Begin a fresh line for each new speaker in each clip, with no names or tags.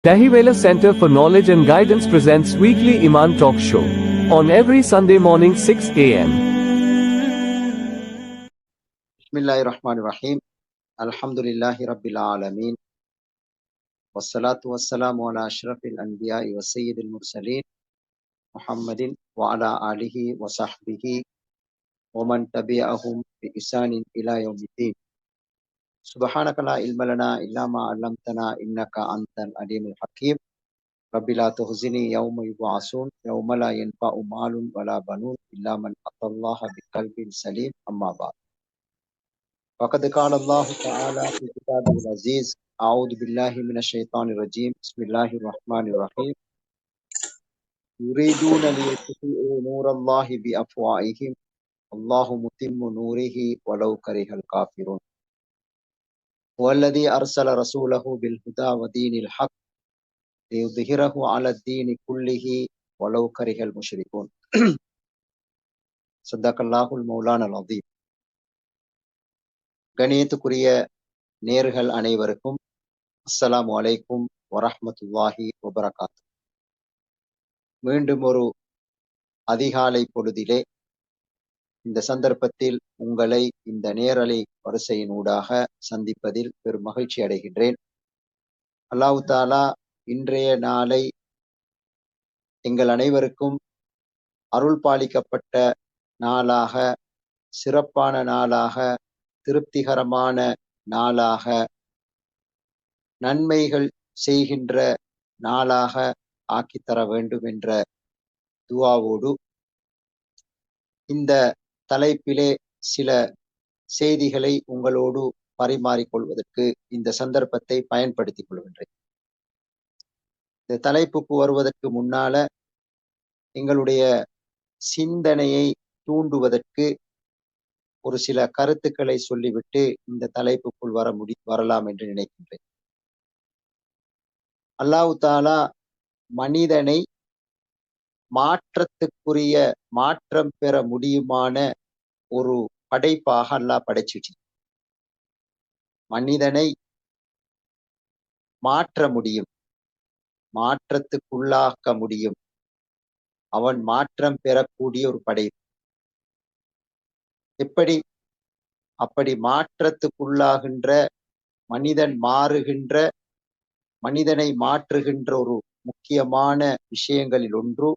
Dahiwala Center for Knowledge and Guidance presents weekly Iman Talk Show on every Sunday morning 6 a.m.
Bismillahirrahmanirrahim. Alhamdulillahi Rabbil Alameen. Wassalatu wassalamu ala ashrafil anbiya'i wa sayyidil mursaleen. Muhammadin wa ala alihi wa sahbihi wa man tabi'ahum bi ihsanin ila yawmiddin. Subhanaka la ilma lana illa ma 'allamtana innaka antal alimul hakim. Rabbi la tuhzini yawma yub'asun yawma la yanfa'u malun wala banun illa man atallaha biqalbin salim. Amma ba'd. وقد قال الله تعالى في كتابه العزيز أعوذ بالله من الشيطان الرجيم بسم الله الرحمن الرحيم يريدون ليطفئوا نور الله بأفواههم الله متم نوره ولو كره الكافرون هو الذي أرسل رسوله بالهدى ودين الحق ليظهره على الدين كله ولو كره المشركون صدق الله المولانا العظيم. கணியத்துக்குரிய நேர்கள் அனைவருக்கும் அஸ்ஸலாமு அலைக்கும் வரஹ்மத்துல்லாஹி வபரகாத்து. மீண்டும் ஒரு அதிகாலை பொழுதிலே இந்த சந்தர்ப்பத்தில் உங்களை இந்த நேரலை வரிசையினூடாக சந்திப்பதில் பெரும் மகிழ்ச்சி அடைகின்றேன். அல்லாஹ் தஆலா இன்றைய நாளை எங்கள் அனைவருக்கும் அருள் பாலிக்கப்பட்ட நாளாக, சிறப்பான நாளாக, திருப்திகரமான நாளாக, நன்மைகள் செய்கின்ற நாளாக ஆக்கித்தர வேண்டும் என்ற துஆவோடு இந்த தலைப்பிலே சில செய்திகளை உங்களோடு பரிமாறிக்கொள்வதற்கு இந்த சந்தர்ப்பத்தை பயன்படுத்திக் கொள்கின்றேன். இந்த தலைப்புக்கு வருவதற்கு முன்னால எங்களுடைய சிந்தனையை தூண்டுவதற்கு ஒரு சில கருத்துக்களை சொல்லிவிட்டு இந்த தலைப்புக்குள் வரலாம் என்று நினைக்கின்றேன். அல்லாஹ் தஆலா மனிதனை மாற்றம் பெற முடியுமான ஒரு படைப்பாக அல்லாஹ் படைச்சிட்டு மனிதனை மாற்ற முடியும், மாற்றத்துக்குள்ளாக்க முடியும். அவன் மாற்றம் பெறக்கூடிய ஒரு படைப்பு. அப்படி மாற்றத்துக்குள்ளாகின்ற, மனிதனை மாற்றுகின்ற ஒரு முக்கியமான விஷயங்களில் ஒன்று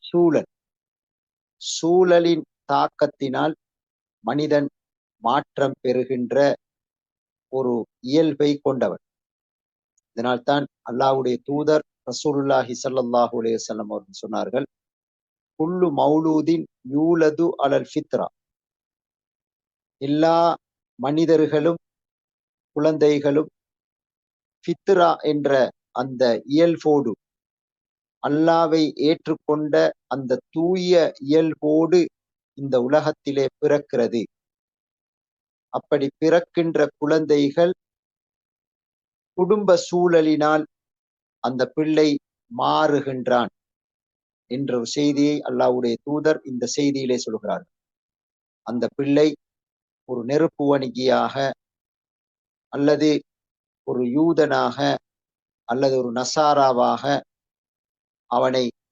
சூழல். சூழலின் தாக்கத்தினால் மனிதன் மாற்றம் பெறுகின்ற ஒரு இயல்பை கொண்டவன். இதனால்தான் அல்லாஹ்வுடைய தூதர் ரசூலுல்லாஹி ஸல்லல்லாஹு அலைஹி வஸல்லம் அவர்கள் சொன்னார்கள், குல்லு மௌலூதின் யூலது அலல் ஃபித்ரா. எல்லா மனிதர்களும், குழந்தைகளும் ஃபித்ரா என்ற அந்த இயல்போடு, அல்லாவை ஏற்றுக்கொண்ட அந்த தூய இயல்போடு இந்த உலகத்திலே பிறக்கிறது. அப்படி பிறக்கின்ற குழந்தைகள் குடும்ப சூழலினால் அந்த பிள்ளை மாறுகின்றான் என்ற ஒரு செய்தியை அல்லாஹ்வுடைய தூதர் இந்த செய்தியிலே சொல்கிறார்கள். அந்த பிள்ளை ஒரு நெருப்பு வணிகியாக, அல்லது ஒரு யூதனாக, அல்லது ஒரு நசாராவாக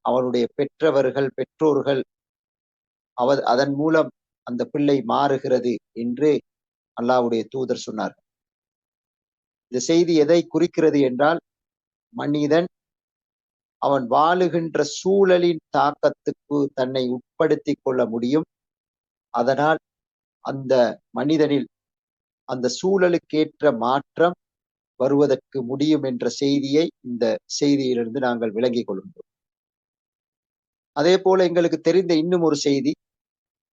அவனுடைய பெற்றோர்கள் அதன் மூலம் அந்த பிள்ளை மாறுகிறது என்று அல்லாஹ்வுடைய தூதர் சொன்னார்கள். இந்த செய்தி எதை குறிக்கிறது என்றால், மனிதன் அவன் வாழுகின்ற சூழலின் தாக்கத்துக்கு தன்னை உட்படுத்திக் கொள்ள முடியும். அதனால் அந்த மனிதனில் அந்த சூழலுக்கேற்ற மாற்றம் வருவதற்கு முடியும் என்ற செய்தியை இந்த செய்தியிலிருந்து நாங்கள் விளங்கிக் கொள்கின்றோம். அதே போல எங்களுக்கு தெரிந்த இன்னும் ஒரு செய்தி,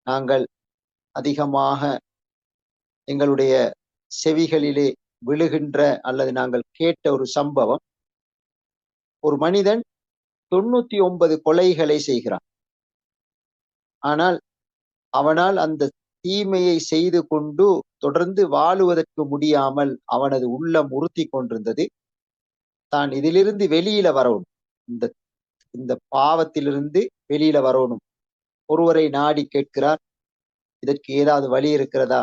நாங்கள் அதிகமாக எங்களுடைய செவிகளிலே விழுகின்ற அல்லது நாங்கள் கேட்ட ஒரு சம்பவம். ஒரு மனிதன் 99 கொலைகளை செய்கிறான். ஆனால் அவனால் அந்த தீமையை செய்து கொண்டு தொடர்ந்து வாழுவதற்கு முடியாமல் அவனது உள்ளம் உறுத்தி கொண்டிருந்தது. தான் இதிலிருந்து வெளியில வரணும், இந்த பாவத்திலிருந்து வெளியில வரணும். ஒருவரை நாடி கேட்கிறார், இதற்கு ஏதாவது வழி இருக்கிறதா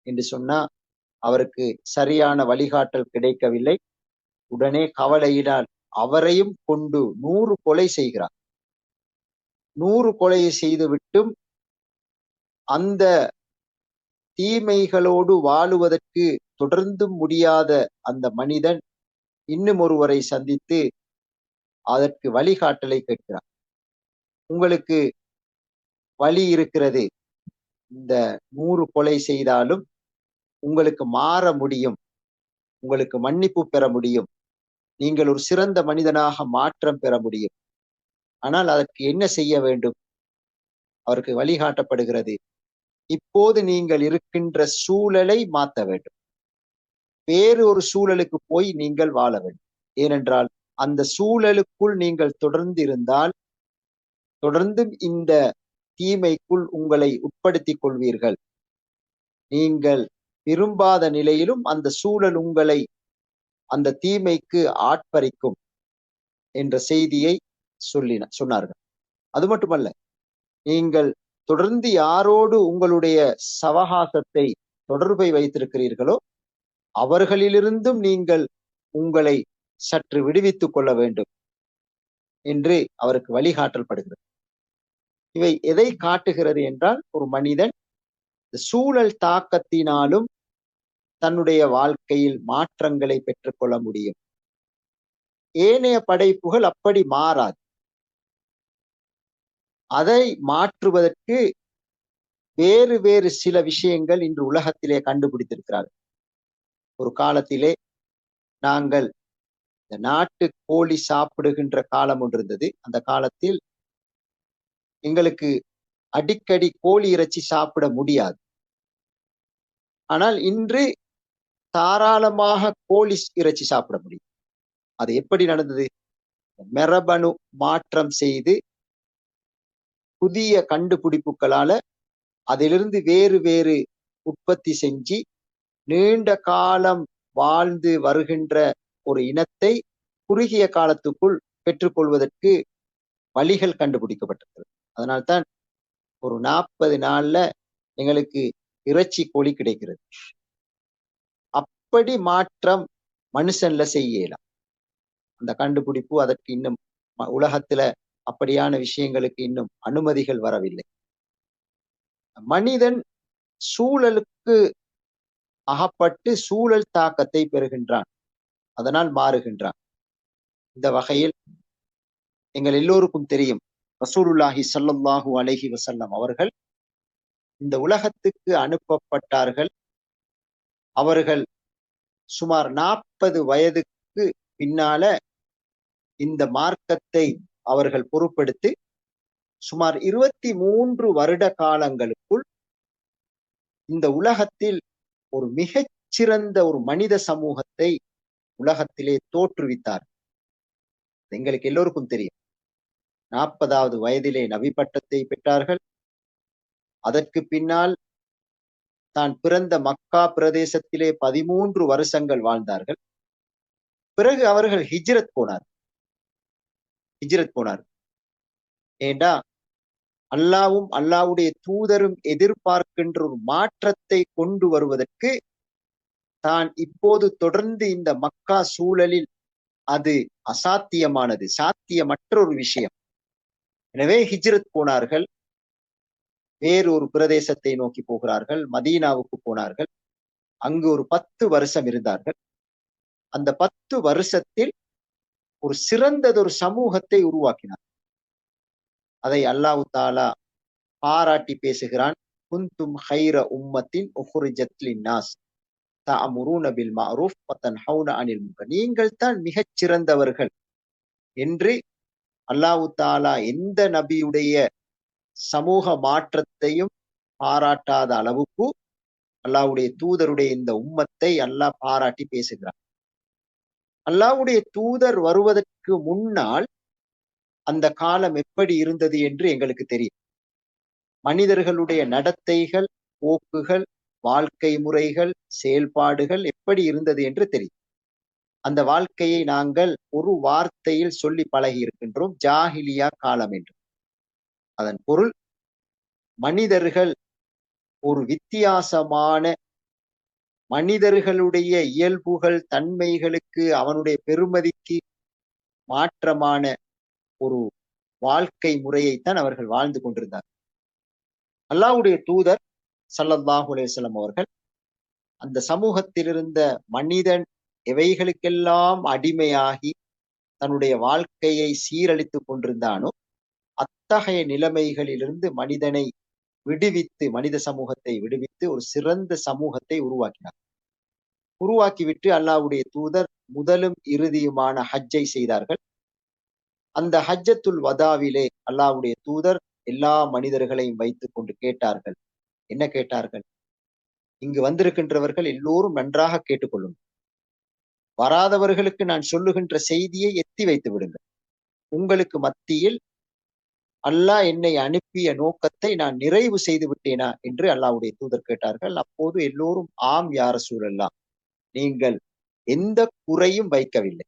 என்று சொன்னா அவருக்கு சரியான வழிகாட்டல் கிடைக்கவில்லை. உடனே கவலையினால் அவரையும் கொண்டு 100 கொலை செய்கிறார். 100 கொலையை செய்துவிட்டும் அந்த தீமைகளோடு வாழுவதற்கு தொடர்ந்து முடியாத அந்த மனிதன் இன்னும் ஒருவரை சந்தித்து அதற்கு வழிகாட்டலை கேட்கிறார். உங்களுக்கு வழி இருக்கிறது, இந்த 100 கொலை செய்தாலும் உங்களுக்கு மாற முடியும், உங்களுக்கு மன்னிப்பு பெற முடியும், நீங்கள் ஒரு சிறந்த மனிதனாக மாற்றம் பெற முடியும். ஆனால் அதற்கு என்ன செய்ய வேண்டும்? அவருக்கு வழிகாட்டப்படுகிறது, இப்போது நீங்கள் இருக்கின்ற சூழலை மாற்ற வேண்டும், வேறு ஒரு சூழலுக்கு போய் நீங்கள் வாழ வேண்டும். ஏனென்றால் அந்த சூழலுக்குள் நீங்கள் தொடர்ந்து இருந்தால் தொடர்ந்தும் இந்த தீமைக்குள் உங்களை உட்படுத்திக் கொள்வீர்கள். நீங்கள் விரும்பாத நிலையிலும் அந்த சூழல் உங்களை அந்த தீமைக்கு ஆட்பறிக்கும் என்ற செய்தியை சொன்னார்கள். அது மட்டுமல்ல, நீங்கள் தொடர்ந்து யாரோடு உங்களுடைய சவகாசத்தை தொடர்பை வைத்திருக்கிறீர்களோ அவர்களிலிருந்தும் நீங்கள் உங்களை சற்று விடுவித்துக் கொள்ள வேண்டும் என்று அவருக்கு வழிகாட்டல் படுகிறது. இவை எதை காட்டுகிறது என்றால், ஒரு மனிதன் சூழல் தாக்கத்தினாலும் தன்னுடைய வாழ்க்கையில் மாற்றங்களை பெற்றுக்கொள்ள முடியும். ஏனைய படைப்புகள் அப்படி மாறாது. அதை மாற்றுவதற்கு வேறு வேறு சில விஷயங்கள் இன்று உலகத்திலே கண்டுபிடித்திருக்கிறார்கள். ஒரு காலத்திலே நாங்கள் இந்த நாட்டு கோழி சாப்பிடுகின்ற காலம் ஒன்று இருந்தது. அந்த காலத்தில் எங்களுக்கு அடிக்கடி கோழி இறைச்சி சாப்பிட முடியாது. ஆனால் இன்று தாராளமாக கோழி இறைச்சி சாப்பிட முடியும். அது எப்படி நடந்தது? மரபணு மாற்றம் செய்து புதிய கண்டுபிடிப்புகளால அதிலிருந்து வேறு வேறு உற்பத்தி செஞ்சு நீண்ட காலம் வாழ்ந்து வருகின்ற ஒரு இனத்தை குறுகிய காலத்துக்குள் பெற்றுக்கொள்வதற்கு வழிகள் கண்டுபிடிக்கப்பட்டிருக்கிறது. அதனால்தான் ஒரு 40 நாள்ல எங்களுக்கு இறைச்சி கோழி கிடைக்கிறது. அப்படி மாற்றம் மனுஷன்ல செய்யலாம். அந்த கண்டுபிடிப்பு அதற்கு இன்னும் உலகத்துல அப்படியான விஷயங்களுக்கு இன்னும் அனுமதிகள் வரவில்லை. மனிதன் சூழலுக்கு அகப்பட்டு சூழல் தாக்கத்தை பெறுகின்றான், அதனால் மாறுகின்றான். இந்த வகையில் எங்கள் எல்லோருக்கும் தெரியும், ரசூலுல்லாஹி ஸல்லல்லாஹு அலைஹி வஸல்லம் அவர்கள் இந்த உலகத்துக்கு அனுப்பப்பட்டார்கள். அவர்கள் சுமார் 40 வயதுக்கு பின்னால இந்த மார்க்கத்தை அவர்கள் பொறுப்பெடுத்து சுமார் 23 வருட காலங்களுக்குள் இந்த உலகத்தில் ஒரு மிகச்சிறந்த ஒரு மனித சமூகத்தை உலகத்திலே தோற்றுவித்தார். எங்களுக்கு எல்லோருக்கும் தெரியும், 40வது வயதிலே நபி பட்டத்தை பெற்றார்கள். அதற்கு பின்னால் தான் பிறந்த மக்கா பிரதேசத்திலே 13 வருஷங்கள் வாழ்ந்தார்கள். பிறகு அவர்கள் ஹிஜ்ரத் போனார். ஏண்டா அல்லாவும் அல்லாவுடைய தூதரும் எதிர்பார்க்கின்ற ஒரு மாற்றத்தை கொண்டு வருவதற்கு தான் இப்போது தொடர்ந்து இந்த மக்கா சூழலில் அது அசாத்தியமானது, சாத்தியமற்ற ஒரு விஷயம். எனவே ஹிஜ்ரத் போனார்கள். வேறு ஒரு பிரதேசத்தை நோக்கி போகிறார்கள், மதீனாவுக்கு போனார்கள். அங்கு ஒரு 10 வருஷம் இருந்தார்கள். அந்த 10 வருஷத்தில் ஒரு சிறந்ததொரு சமூகத்தை உருவாக்கினார். அதை அல்லாஹ் தஆலா பாராட்டி பேசுகிறான். குந்தும் ஹைர உம்மத்தின் உஹ்ரிஜத் லின்னாஸ் தஅமுரூன பில் மஅரூஃப் வ தன்ஹவுன அனில் முன்கர். நீங்கள் தான் மிகச் சிறந்தவர்கள் என்று அல்லாஹ் தஆலா எந்த நபியுடைய சமூக மாற்றத்தையும் பாராட்டாத அளவுக்கு அல்லாஹ்வுடைய தூதருடைய இந்த உம்மத்தை அல்லாஹ் பாராட்டி பேசுகிறார். அல்லாஹ்வுடைய தூதர் வருவதற்கு முன்னால் அந்த காலம் எப்படி இருந்தது என்று எங்களுக்கு தெரியும். மனிதர்களுடைய நடத்தைகள், போக்குகள், வாழ்க்கை முறைகள், செயல்பாடுகள் எப்படி இருந்தது என்று தெரியும். அந்த வாழ்க்கையை நாங்கள் ஒரு வார்த்தையில் சொல்லி பழகி இருக்கின்றோம், ஜாஹிலியா காலம் என்று. அதன் பொருள், மனிதர்கள் ஒரு வித்தியாசமான மனிதர்களுடைய இயல்புகள், தன்மைகளுக்கு, அவனுடைய பெருமதிக்கு மாற்றமான ஒரு வாழ்க்கை முறையைத்தான் அவர்கள் வாழ்ந்து கொண்டிருந்தார். அல்லாஹ்வுடைய தூதர் ஸல்லல்லாஹு அலைஹி வஸல்லம் அவர்கள் அந்த சமூகத்தில் இருந்த மனிதன் எவைகளுக்கெல்லாம் அடிமையாகி தன்னுடைய வாழ்க்கையை சீரழித்துக் கொண்டிருந்தானோ அத்தகைய நிலைமைகளிலிருந்து மனிதனை விடுவித்து, மனித சமூகத்தை விடுவித்து ஒரு சிறந்த சமூகத்தை உருவாக்கினார். உருவாக்கிவிட்டு அல்லாஹ்வுடைய தூதர் முதலும் இறுதியுமான ஹஜ்ஜை செய்தார்கள். அந்த ஹஜ்ஜத்துல் வதாவிலே அல்லாஹ்வுடைய தூதர் எல்லா மனிதர்களையும் வைத்துக் கொண்டு கேட்டார்கள். என்ன கேட்டார்கள்? இங்கு வந்திருக்கின்றவர்கள் எல்லோரும் நன்றாக கேட்டுக்கொள்ளுங்கள். வராதவர்களுக்கு நான் சொல்லுகின்ற செய்தியை எத்தி வைத்து விடுங்கள். உங்களுக்கு மத்தியில் அல்லாஹ் என்னை அனுப்பிய நோக்கத்தை நான் நிறைவு செய்து விட்டேனா என்று அல்லாஹ்வுடைய தூதர் கேட்டார்கள். அப்போது எல்லோரும் ஆம் யா ரசூலல்லாஹ், நீங்கள் எந்த குறையும் வைக்கவில்லை.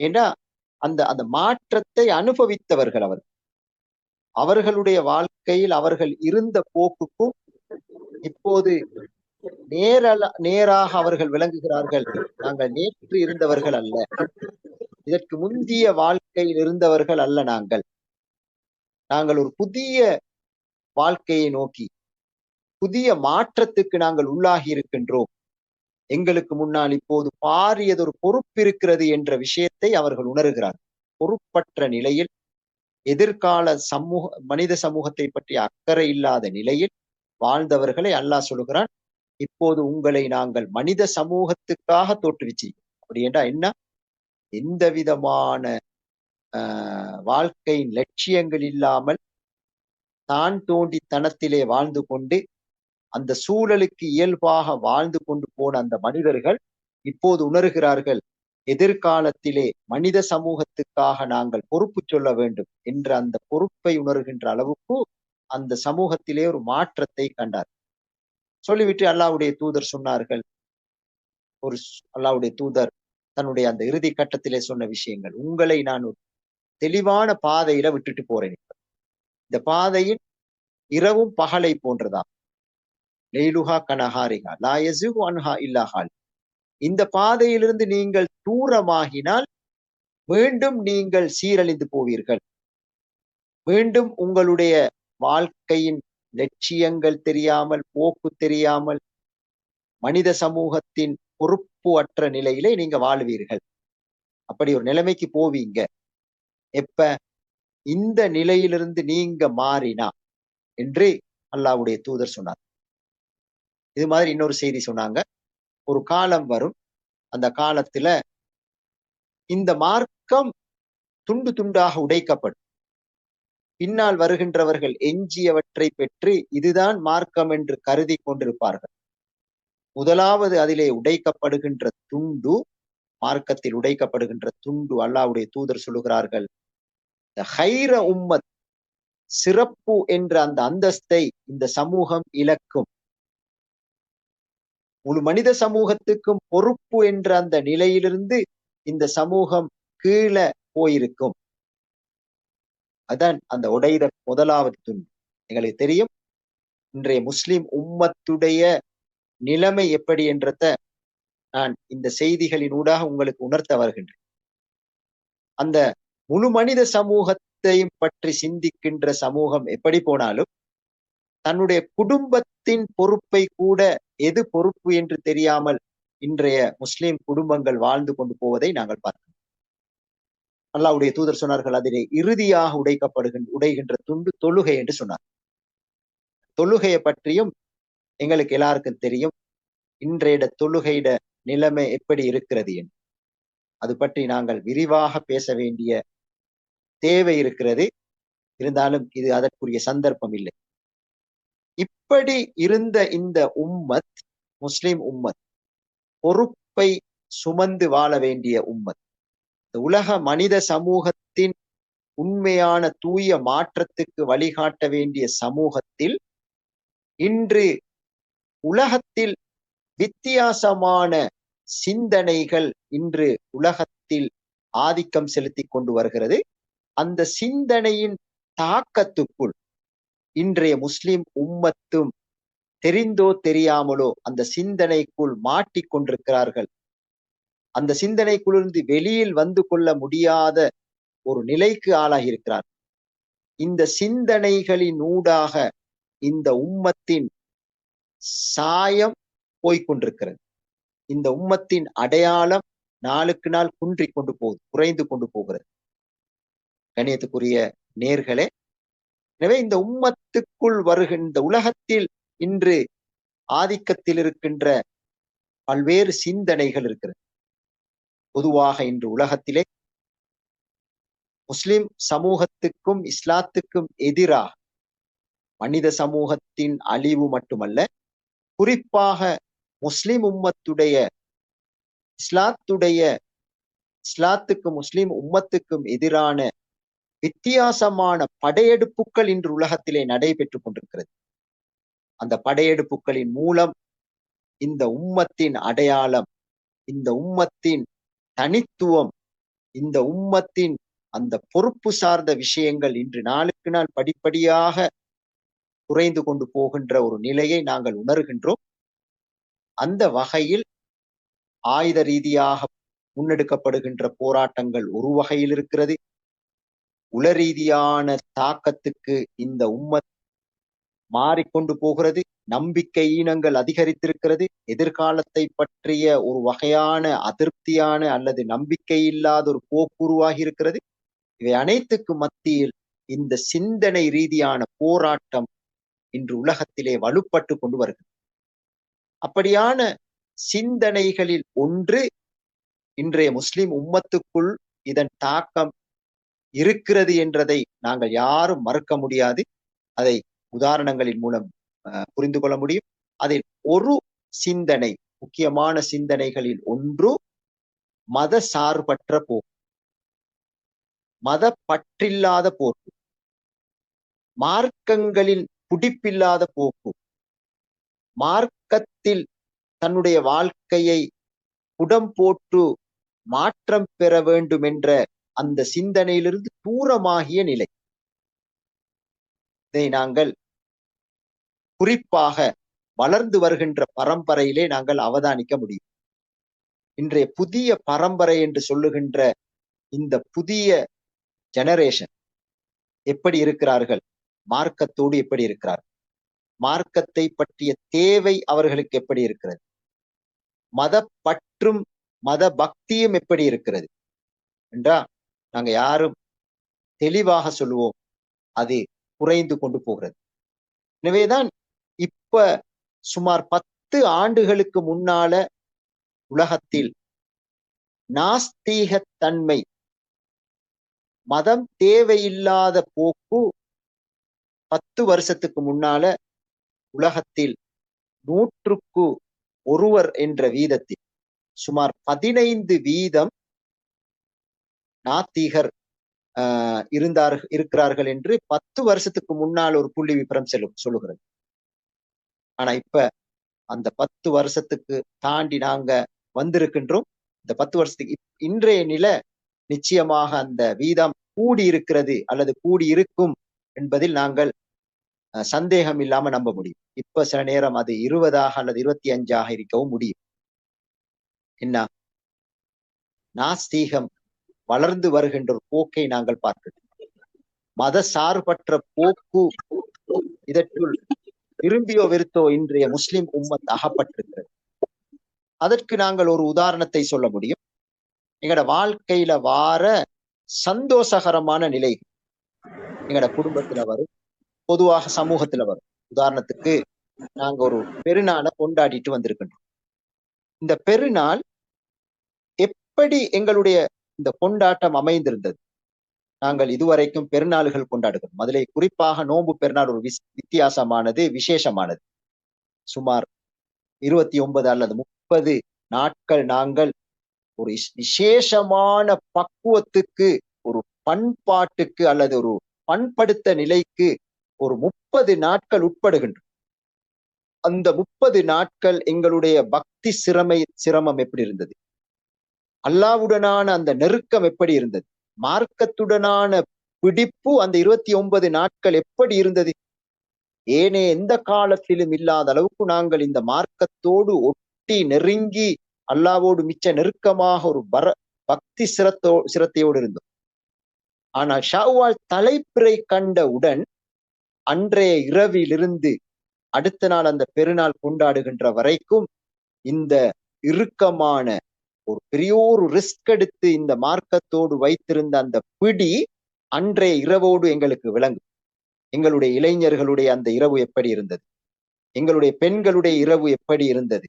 ஏன்னா அந்த அந்த மாற்றத்தை அனுபவித்தவர்கள் அவர்கள். அவர்களுடைய வாழ்க்கையில் அவர்கள் இருந்த போக்குக்கும் இப்போது நேராக அவர்கள் விளங்குகிறார்கள். நாங்கள் நேற்று இருந்தவர்கள் அல்ல, இதற்கு முந்திய வாழ்க்கையில் இருந்தவர்கள் அல்ல. நாங்கள் ஒரு புதிய வாழ்க்கையை நோக்கி புதிய மாற்றத்துக்கு நாங்கள் உள்ளாகி இருக்கின்றோம். எங்களுக்கு முன்னால் இப்போது பாரியதொரு பொறுப்பு இருக்கிறது என்ற விஷயத்தை அவர்கள் உணர்கிறார். பொறுப்பற்ற நிலையில், எதிர்கால மனித சமூகத்தை பற்றி அக்கறை இல்லாத நிலையில் வாழ்ந்தவர்களை அல்லாஹ் சொல்லுகிறான், இப்போது உங்களை நாங்கள் மனித சமூகத்துக்காக தோற்றுவிச்சிருக்கோம். அப்படி என்றா என்ன? எந்த விதமான வாழ்க்கையின் லட்சியங்கள் இல்லாமல் தான் தோண்டித்தனத்திலே வாழ்ந்து கொண்டு அந்த சூழலுக்கு இயல்பாக வாழ்ந்து கொண்டு போன அந்த மனிதர்கள் இப்போது உணர்கிறார்கள், எதிர்காலத்திலே மனித சமூகத்துக்காக நாங்கள் பொறுப்பு சொல்ல வேண்டும் என்ற அந்த பொறுப்பை உணர்கின்ற அளவுக்கு அந்த சமூகத்திலே ஒரு மாற்றத்தை கண்டார். சொல்லிவிட்டு அல்லாஹ்வுடைய தூதர் சொன்னார்கள், அல்லாஹ்வுடைய தூதர் தன்னுடைய அந்த இறுதி கட்டத்திலே சொன்ன விஷயங்கள், உங்களை நான் ஒரு தெளிவான பாதையில விட்டுட்டு போறேன். இந்த பாதையில் இரவும் பகலை போன்றதா, லெய்லுஹா கனஹாரிஹா லா யஸிகு அன்ஹா இல்லா ஹால். இந்த பாதையிலிருந்து நீங்கள் தூரமாகினால் மீண்டும் நீங்கள் சீரழிந்து போவீர்கள். மீண்டும் உங்களுடைய வாழ்க்கையின் லட்சியங்கள் தெரியாமல், போக்கு தெரியாமல், மனித சமூகத்தின் பொறுப்பு அற்ற நிலையிலே நீங்க வாழ்வீர்கள். அப்படி ஒரு நிலைமைக்கு போவீங்க. எப்ப இந்த நிலையிலிருந்து நீங்க மாறினா என்று அல்லாஹ்வுடைய தூதர் சொன்னார். இது மாதிரி இன்னொரு செய்தி சொன்னாங்க, ஒரு காலம் வரும், அந்த காலத்துல இந்த மார்க்கம் துண்டு துண்டாக உடைக்கப்படும். பின்னால் வருகின்றவர்கள் எஞ்சியவற்றை பெற்று இதுதான் மார்க்கம் என்று கருதி கொண்டிருப்பார்கள். முதலாவது அதிலே உடைக்கப்படுகின்ற துண்டு, மார்க்கத்தில் உடைக்கப்படுகின்ற துண்டு, அல்லாஹ்வுடைய தூதர் சொல்லுகிறார்கள், ஹைர உம்மத், சிறப்பு என்ற அந்த அந்தஸ்தை இந்த சமூகம் இழக்கும். முழு மனித சமூகத்துக்கும் பொறுப்பு என்ற அந்த நிலையிலிருந்து இந்த சமூகம் கீழே போயிருக்கும். அதான் அந்த உடைத முதலாவது துண்டு. எங்களுக்கு தெரியும் இன்றைய முஸ்லிம் உம்மத்துடைய நிலைமை எப்படி என்றத நான் இந்த செய்திகளின் ஊடாக உங்களுக்கு உணர்த்த வருகின்றேன். அந்த முழு மனித சமூகத்தையும் பற்றி சிந்திக்கின்ற சமூகம் எப்படி போனாலும் தன்னுடைய குடும்பத்தின் பொறுப்பை கூட எது பொறுப்பு என்று தெரியாமல் இன்றைய முஸ்லிம் குடும்பங்கள் வாழ்ந்து கொண்டு போவதை நாங்கள் பார்க்கிறோம். அல்லாஹ்வுடைய தூதர் சொன்னார்கள், அதிலே இறுதியாக உடைகின்ற துண்டு தொழுகை என்று சொன்னார். தொழுகையை பற்றியும் எங்களுக்கு எல்லாருக்கும் தெரியும், இன்றைய தொழுகையிட நிலைமை எப்படி இருக்கிறது என்று. அது பற்றி நாங்கள் விரிவாக பேச வேண்டிய தேவை இருக்கிறது. இருந்தாலும் இது அதற்குரிய சந்தர்ப்பம் இல்லை. இப்படி இருந்த இந்த உம்மத், முஸ்லிம் உம்மத், பொறுப்பை சுமந்து வாழ வேண்டிய உம்மத், உலக மனித சமூகத்தின் உண்மையான தூய மாற்றத்துக்கு வழிகாட்ட வேண்டிய சமூகத்தில் இன்று உலகத்தில் வித்தியாசமான சிந்தனைகள் இன்று உலகத்தில் ஆதிக்கம் செலுத்தி கொண்டு வருகிறது. அந்த சிந்தனையின் தாக்கத்துக்குள் இன்றைய முஸ்லிம் உம்மத்தும் தெரிந்தோ தெரியாமலோ அந்த சிந்தனைக்குள் மாட்டிக்கொண்டிருக்கிறார்கள். அந்த சிந்தனைக்குள்ளிருந்து வெளியில் வந்து கொள்ள முடியாத ஒரு நிலைக்கு ஆளாகி இருக்கிறார். இந்த சிந்தனைகளின் ஊடாக இந்த உம்மத்தின் சாயம் போய்கொண்டிருக்கிறது. இந்த உம்மத்தின் அடையாளம் நாளுக்கு நாள் குன்றிக் கொண்டு போகுது, குறைந்து கொண்டு போகிறது. கண்ணியத்துக்குரிய நேர்களே, எனவே இந்த உம்மத்துக்குள் வருகின்ற உலகத்தில் இன்று ஆதிக்கத்தில் இருக்கின்ற பல்வேறு சிந்தனைகள் இருக்கிறது. பொதுவாக இன்று உலகத்திலே முஸ்லிம் சமூகத்துக்கும் இஸ்லாத்துக்கும் எதிராக மனித சமூகத்தின் அழிவு மட்டுமல்ல, குறிப்பாக முஸ்லிம் உம்மத்துடைய இஸ்லாத்துக்கும் முஸ்லிம் உம்மத்துக்கும் எதிரான வித்தியாசமான படையெடுப்புகள் இன்று உலகத்திலே நடைபெற்றுக் கொண்டிருக்கிறது. அந்த படையெடுப்புகளின் மூலம் இந்த உம்மத்தின் அடையாளம், இந்த உம்மத்தின் தனித்துவம், இந்த உம்மத்தின் அந்த பொறுப்பு சார்ந்த விஷயங்கள் இன்று நாளுக்கு நாள் படிப்படியாக குறைந்து கொண்டு போகின்ற ஒரு நிலையை நாங்கள் உணர்கின்றோம். அந்த வகையில் ஆயுத ரீதியாக முன்னெடுக்கப்படுகின்ற போராட்டங்கள் ஒரு வகையில் இருக்கிறது. உள ரீதியான தாக்கத்துக்கு இந்த உம்மத் மாறிக்கொண்டு போகிறது. நம்பிக்கை ஈனங்கள் அதிகரித்திருக்கிறது. எதிர்காலத்தை பற்றிய ஒரு வகையான அதிருப்தியான அல்லது நம்பிக்கை இல்லாத ஒரு போக்கு உருவாகி இருக்கிறது. இவை அனைத்துக்கு மத்தியில் இந்த சிந்தனை ரீதியான போராட்டம் இன்று உலகத்திலே வலுப்பட்டு கொண்டு வருகிறது. அப்படியான சிந்தனைகளில் ஒன்று இன்றைய முஸ்லிம் உம்மத்துக்குள் இதன் தாக்கம் இருக்கிறது என்றதை நாங்கள் யாரும் மறுக்க முடியாது. அதை உதாரணங்களின் மூலம் புரிந்து கொள்ள முடியும். அதில் ஒரு சிந்தனை, முக்கியமான சிந்தனைகளில் ஒன்று மத சார்பற்ற போக்கு, மத பற்றில்லாத போக்கு, மார்க்கங்களில் புடிப்பில்லாத போக்கு, மார்க்கத்தில் தன்னுடைய வாழ்க்கையை புடம் போட்டு மாற்றம் பெற வேண்டும் என்ற அந்த சிந்தனையிலிருந்து தூரமாகிய நிலை. இதை நாங்கள் குறிப்பாக வளர்ந்து வருகின்ற பரம்பரையிலே நாங்கள் அவதானிக்க முடியும். இன்றைய புதிய பரம்பரை என்று சொல்லுகின்ற இந்த புதிய ஜெனரேஷன் எப்படி இருக்கிறார்கள், மார்க்கத்தோடு எப்படி இருக்கிறார்கள், மார்க்கத்தை பற்றிய தேவை அவர்களுக்கு எப்படி இருக்கிறது, மத பற்றும் மத பக்தியும் எப்படி இருக்கிறது என்றா நாங்க யாரும் தெளிவாக சொல்லுவோம், அது குறைந்து கொண்டு போகிறது. எனவேதான் இப்ப சுமார் 10 ஆண்டுகளுக்கு முன்னால உலகத்தில் நாஸ்தீகத்தன்மை, மதம் தேவையில்லாத போக்கு 10 வருஷத்துக்கு முன்னால உலகத்தில் 100க்கு 1 என்ற வீதத்தில் சுமார் 15% நாத்திகர் இருக்கிறார்கள் என்று 10 வருஷத்துக்கு முன்னால் ஒரு புள்ளி விபரம் சொல்லுகிறது. ஆனா இப்ப அந்த 10 வருஷத்துக்கு தாண்டி நாங்க வந்திருக்கின்றோம். இந்த 10 வருஷத்துக்கு இன்றைய நிலை நிச்சயமாக அந்த வீதம் கூடி இருக்கிறது அல்லது கூடி இருக்கும் என்பதில் நாங்கள் சந்தேகம் இல்லாம நம்ப முடியும். இப்ப சில நேரம் அது 20 அல்லது 25 இருக்கவும் முடியும். என்ன, நாஸ்தீகம் வளர்ந்து வருகின்ற ஒரு போக்கை நாங்கள் பார்க்கிறோம். மத சார்பற்ற போக்கு இதற்குள் விரும்பியோ வெறுத்தோ இன்றைய முஸ்லிம் உம்மத் அகப்பட்டிருக்கிறது. அதற்கு நாங்கள் ஒரு உதாரணத்தை சொல்ல முடியும். எங்களோட வாழ்க்கையில வார சந்தோஷகரமான நிலை எங்களோட குடும்பத்துல வரும், பொதுவாக சமூகத்துல வரும். உதாரணத்துக்கு நாங்க ஒரு பெருநாளை கொண்டாடிட்டு வந்திருக்கின்றோம். இந்த பெருநாள் எப்படி எங்களுடைய இந்த கொண்டாட்டம் அமைந்திருந்தது? நாங்கள் இதுவரைக்கும் பெருநாள்கள் கொண்டாடுகிறோம். அதிலே குறிப்பாக நோன்பு பெருநாள் ஒரு வித்தியாசமானது, விசேஷமானது. சுமார் 29 அல்லது 30 நாட்கள் நாங்கள் ஒரு விசேஷமான பக்குவத்துக்கு, ஒரு பண்பாட்டுக்கு அல்லது ஒரு பண்படுத்த நிலைக்கு ஒரு 30 நாட்கள் உட்படுகின்றோம். அந்த 30 நாட்கள் எங்களுடைய பக்தி சிரமம் எப்படி இருந்தது, அல்லாஹ்வுடனான அந்த நெருக்கம் எப்படி இருந்தது, மார்க்கத்துடனான பிடிப்பு அந்த 29 நாட்கள் எப்படி இருந்தது, ஏனே எந்த காலத்திலும் இல்லாத அளவுக்கு நாங்கள் இந்த மார்க்கத்தோடு ஒட்டி நெருங்கி அல்லாவோடு மிச்ச நெருக்கமாக ஒரு பக்தி சிரத்தையோடு இருந்தோம். ஆனால் ஷவ்வால் தலைப்பிறை கண்டவுடன் அன்றைய இரவிலிருந்து அடுத்த நாள் அந்த பெருநாள் கொண்டாடுகின்ற வரைக்கும் இந்த இறுக்கமான ஒரு பெரிய ஒரு ரிஸ்க் எடுத்து இந்த மார்க்கத்தோடு வைத்திருந்த அந்த பிடி அன்றைய இரவோடு எங்களுக்கு விளங்கும். எங்களுடைய இளைஞர்களுடைய அந்த இரவு எப்படி இருந்தது, எங்களுடைய பெண்களுடைய இரவு எப்படி இருந்தது.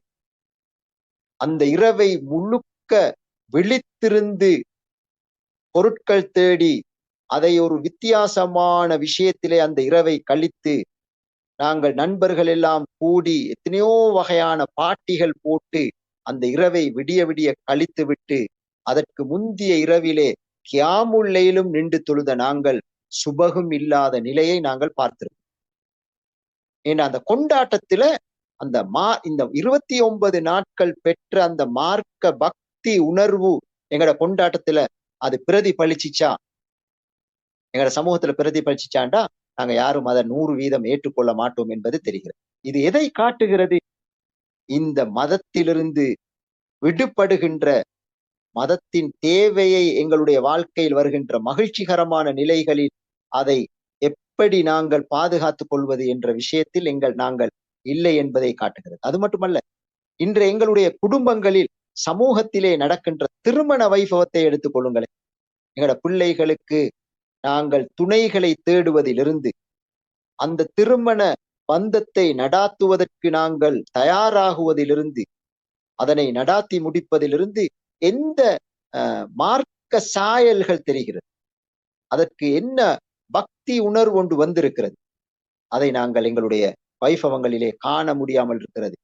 அந்த இரவை முழுக்க விழித்திருந்து பொருட்கள் தேடி அதை ஒரு வித்தியாசமான விஷயத்திலே அந்த இரவை கழித்து நாங்கள் நண்பர்கள் எல்லாம் கூடி எத்தனையோ வகையான பாட்டிகள் போட்டு அந்த இரவை விடிய விடிய கழித்து விட்டு அதற்கு முந்திய இரவிலே கியாமுல்லையிலும் நின்று தொழுத நாங்கள் சுபகும் இல்லாத நிலையை நாங்கள் பார்த்திருக்கோம். ஏன்னா அந்த கொண்டாட்டத்துல அந்த இந்த 29 நாட்கள் பெற்ற அந்த மார்க்க பக்தி உணர்வு எங்கட கொண்டாட்டத்துல அது பிரதிபலிச்சிச்சா, எங்கட சமூகத்துல பிரதிபலிச்சிச்சாண்டா நாங்க யாரும் அதை 100% ஏற்றுக்கொள்ள மாட்டோம் என்பது தெரிகிறது. இது எதை காட்டுகிறது? இந்த மதத்திலிருந்து விடுபடுகின்ற, மதத்தின் தேவையை எங்களுடைய வாழ்க்கையில் வருகின்ற மகிழ்ச்சிகரமான நிலைகளில் அதை எப்படி நாங்கள் பாதுகாத்துக் கொள்வது என்ற விஷயத்தில் நாங்கள் இல்லை என்பதை காட்டுகிறது. அது மட்டுமல்ல, இன்று எங்களுடைய குடும்பங்களில் சமூகத்திலே நடக்கின்ற திருமண வைபவத்தை எடுத்துக் கொள்ளுங்களேன். எங்களோட பிள்ளைகளுக்கு நாங்கள் துணைகளை தேடுவதிலிருந்து அந்த திருமண பந்தத்தை நடாத்துவதற்கு நாங்கள் தயாராகுவதிலிருந்து அதனை நடாத்தி முடிப்பதிலிருந்து எந்த மார்க்க சாயல்கள் தெரிகிறது, அதற்கு என்ன பக்தி உணர்வு ஒன்று வந்திருக்கிறது, அதை நாங்கள் எங்களுடைய வைபவங்களிலே காண முடியாமல் இருக்கிறது.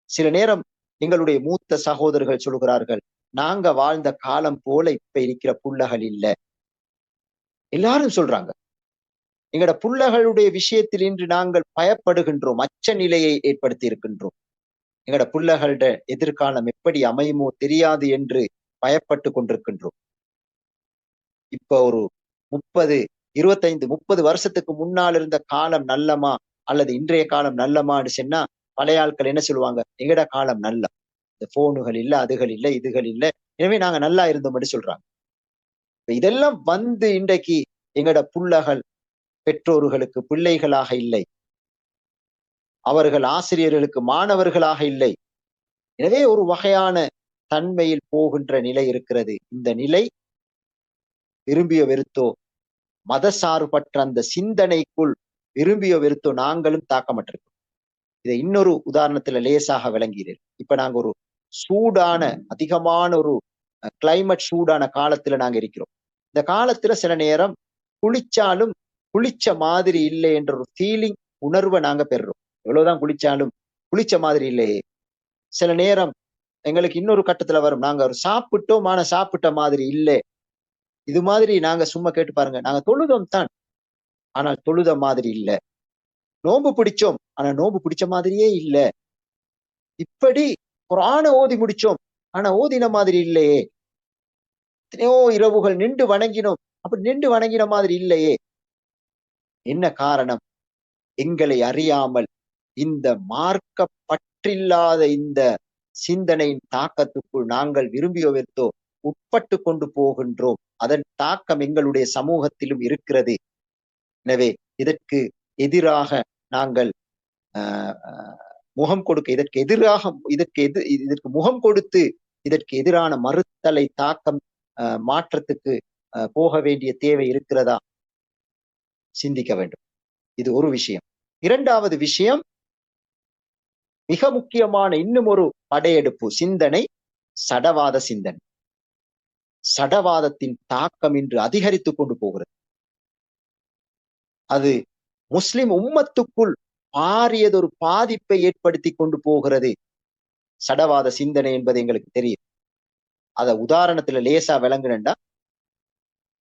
சில நேரம் எங்களுடைய மூத்த சகோதரர்கள் சொல்கிறார்கள், நாங்க வாழ்ந்த காலம் போல இப்ப இருக்கிற புள்ளகள் இல்லை. எல்லாரும் சொல்றாங்க. எங்கட புள்ளகளுடைய விஷயத்தில் இன்று நாங்கள் பயப்படுகின்றோம், அச்ச நிலையை ஏற்படுத்தி இருக்கின்றோம். எங்கட புள்ளகளோட எதிர்காலம் எப்படி அமையுமோ தெரியாது என்று பயப்பட்டு கொண்டிருக்கின்றோம். இப்ப ஒரு 25-30 வருஷத்துக்கு முன்னால் இருந்த காலம் நல்லமா அல்லது இன்றைய காலம் நல்லமான்னு சொன்னா பழைய ஆட்கள் என்ன சொல்லுவாங்க, எங்கட காலம் நல்ல, இந்த போனுகள் இல்ல, அதுகள் இல்ல, இதுகள் இல்ல, எனவே நாங்க நல்லா இருந்தோம் சொல்றாங்க. இதெல்லாம் வந்து இன்றைக்கு எங்கட புள்ளகள் பெற்றோர்களுக்கு பிள்ளைகளாக இல்லை, அவர்கள் ஆசிரியர்களுக்கு மாணவர்களாக இல்லை. எனவே ஒரு வகையான தன்மையில் போகின்ற நிலை இருக்கிறது. இந்த நிலை விரும்பிய வெறுத்தோ மதசார்பற்ற அந்த சிந்தனைக்குள் விரும்பிய வெறுத்தோ நாங்களும் தாக்கமற்றிருக்கோம். இதை இன்னொரு உதாரணத்துல லேசாக விளங்கிறேன். இப்ப நாங்க ஒரு சூடான அதிகமான ஒரு கிளைமேட் சூடான காலத்துல நாங்க இருக்கிறோம். இந்த காலத்துல சில நேரம் குளிச்சாலும் குளிச்ச மாதிரி இல்லை என்ற ஒரு ஃபீலிங் உணர்வை நாங்க பெறுறோம். எவ்வளவுதான் குளிச்சாலும் குளிச்ச மாதிரி இல்லையே. சில நேரம் எங்களுக்கு இன்னொரு கட்டத்துல வரும், நாங்க ஒரு சாப்பிட்டோம் ஆனா சாப்பிட்ட மாதிரி இல்லை. இது மாதிரி நாங்க சும்மா கேட்டு பாருங்க, நாங்க தொழுதோம் தான் ஆனால் தொழுத மாதிரி இல்லை. நோன்பு பிடிச்சோம் ஆனா நோன்பு பிடிச்ச மாதிரியே இல்லை. இப்படி குர்ஆனை ஓதி முடிச்சோம் ஆனா ஓதின மாதிரி இல்லையே. எத்தனையோ இரவுகள் நின்று வணங்கினோம், அப்படி நின்று வணங்கின மாதிரி இல்லையே. என்ன காரணம்? எங்களை அறியாமல் இந்த மார்க்க பற்றில்லாத இந்த சிந்தனையின் தாக்கத்துக்குள் நாங்கள் விரும்பியோ வெறுத்தோ உட்பட்டு கொண்டு போகின்றோம். அதன் தாக்கம் எங்களுடைய சமூகத்திலும் இருக்கிறது. எனவே இதற்கு எதிராக நாங்கள் முகம் கொடுக்க, இதற்கு முகம் கொடுத்து இதற்கு எதிரான மறுத்தலை தாக்கம் மாற்றத்துக்கு போக வேண்டிய தேவை இருக்கிறதா? சிந்திக்க வேண்டும். இது ஒரு விஷயம். இரண்டாவது விஷயம், மிக முக்கியமான இன்னும் ஒரு படையெடுப்பு சிந்தனை, சடவாத சிந்தனை. சடவாதத்தின் தாக்கம் இன்று அதிகரித்துக் கொண்டு போகிறது. அது முஸ்லிம் உம்மத்துக்குள் பாரியதொரு பாதிப்பை ஏற்படுத்தி கொண்டு போகிறது. சடவாத சிந்தனை என்பது எங்களுக்கு தெரியும். அத உதாரணத்துல லேசா விளங்குனா,